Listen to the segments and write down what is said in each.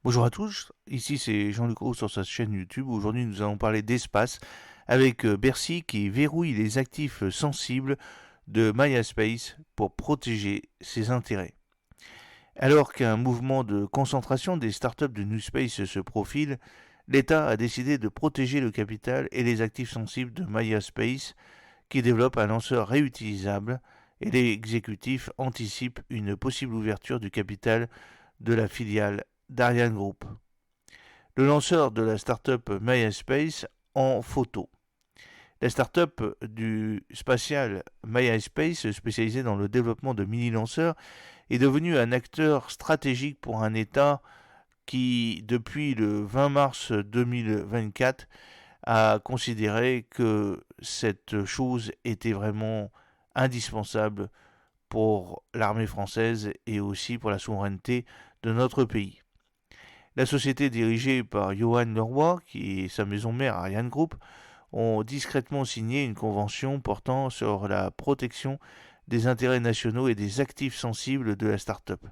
Bonjour à tous, ici c'est Jean-Luc Roux sur sa chaîne YouTube. Aujourd'hui nous allons parler d'espace avec Bercy qui verrouille les actifs sensibles de MySpace pour protéger ses intérêts. Alors qu'un mouvement de concentration des startups de New Space se profile, l'État a décidé de protéger le capital et les actifs sensibles de MySpace qui développe un lanceur réutilisable et l'exécutif anticipe une possible ouverture du capital de la filiale d'Ariane Group. Le lanceur de la startup MySpace en photo. La startup du spatial MySpace, spécialisée dans le développement de mini-lanceurs, est devenue un acteur stratégique pour un État qui, depuis le 20 mars 2024, a considéré que cette chose était vraiment indispensable pour l'armée française et aussi pour la souveraineté de notre pays. La société dirigée par Johan Leroy, qui est sa maison mère Ariane Group, ont discrètement signé une convention portant sur la protection des intérêts nationaux et des actifs sensibles de la start-up.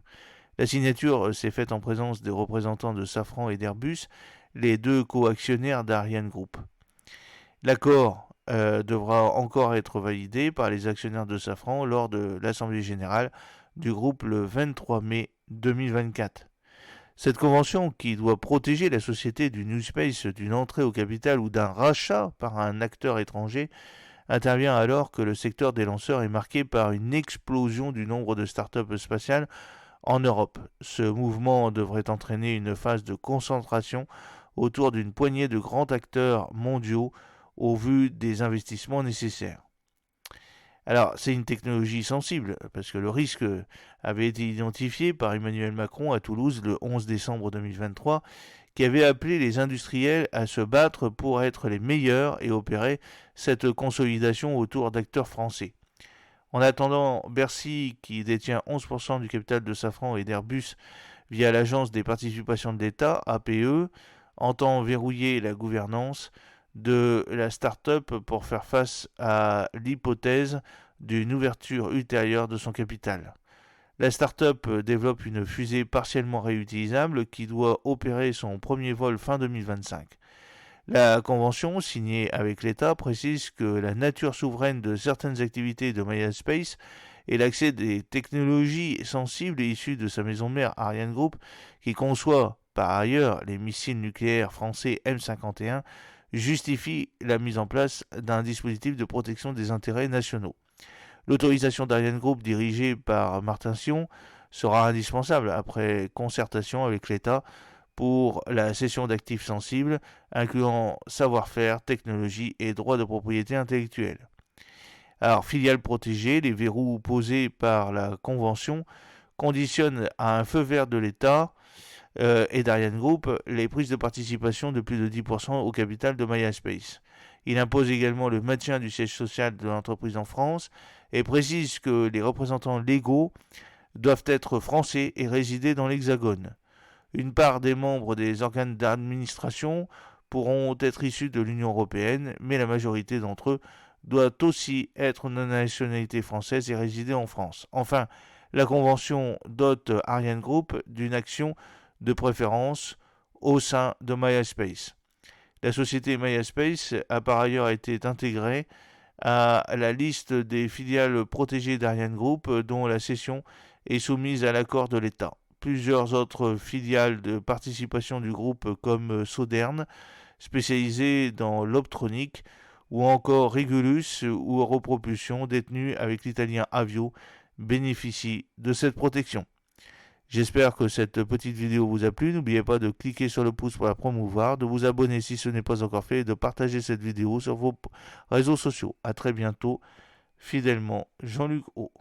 La signature s'est faite en présence des représentants de Safran et d'Airbus, les deux co-actionnaires d'Ariane Group. L'accord devra encore être validé par les actionnaires de Safran lors de l'Assemblée générale du groupe le 23 mai 2024. Cette convention, qui doit protéger la société du New Space d'une entrée au capital ou d'un rachat par un acteur étranger, intervient alors que le secteur des lanceurs est marqué par une explosion du nombre de startups spatiales en Europe. Ce mouvement devrait entraîner une phase de concentration autour d'une poignée de grands acteurs mondiaux au vu des investissements nécessaires. Alors, c'est une technologie sensible, parce que le risque avait été identifié par Emmanuel Macron à Toulouse le 11 décembre 2023, qui avait appelé les industriels à se battre pour être les meilleurs et opérer cette consolidation autour d'acteurs français. En attendant, Bercy, qui détient 11% du capital de Safran et d'Airbus via l'Agence des participations de l'État, APE, entend verrouiller la gouvernance de la start-up pour faire face à l'hypothèse d'une ouverture ultérieure de son capital. La start-up développe une fusée partiellement réutilisable qui doit opérer son premier vol fin 2025. La convention signée avec l'État précise que la nature souveraine de certaines activités de MySpace et l'accès des technologies sensibles issues de sa maison mère Ariane Group, qui conçoit par ailleurs les missiles nucléaires français M51, justifie la mise en place d'un dispositif de protection des intérêts nationaux. L'autorisation d'Ariane Group dirigée par Martin Sion sera indispensable après concertation avec l'État pour la cession d'actifs sensibles, incluant savoir-faire, technologie et droits de propriété intellectuelle. Alors, filiale protégée, les verrous posés par la Convention conditionnent à un feu vert de l'État et d'Ariane Group les prises de participation de plus de 10% au capital de MySpace. Il impose également le maintien du siège social de l'entreprise en France et précise que les représentants légaux doivent être français et résider dans l'Hexagone. Une part des membres des organes d'administration pourront être issus de l'Union européenne, mais la majorité d'entre eux doit aussi être de nationalité française et résider en France. Enfin, la Convention dote Ariane Group d'une action de préférence au sein de MySpace. La société MySpace a par ailleurs été intégrée à la liste des filiales protégées d'Ariane Group dont la cession est soumise à l'accord de l'État. Plusieurs autres filiales de participation du groupe comme Sodern, spécialisée dans l'optronique, ou encore Regulus ou Europropulsion, détenue avec l'italien Avio, bénéficient de cette protection. J'espère que cette petite vidéo vous a plu. N'oubliez pas de cliquer sur le pouce pour la promouvoir, de vous abonner si ce n'est pas encore fait et de partager cette vidéo sur vos réseaux sociaux. A très bientôt. Fidèlement, Jean-Luc O.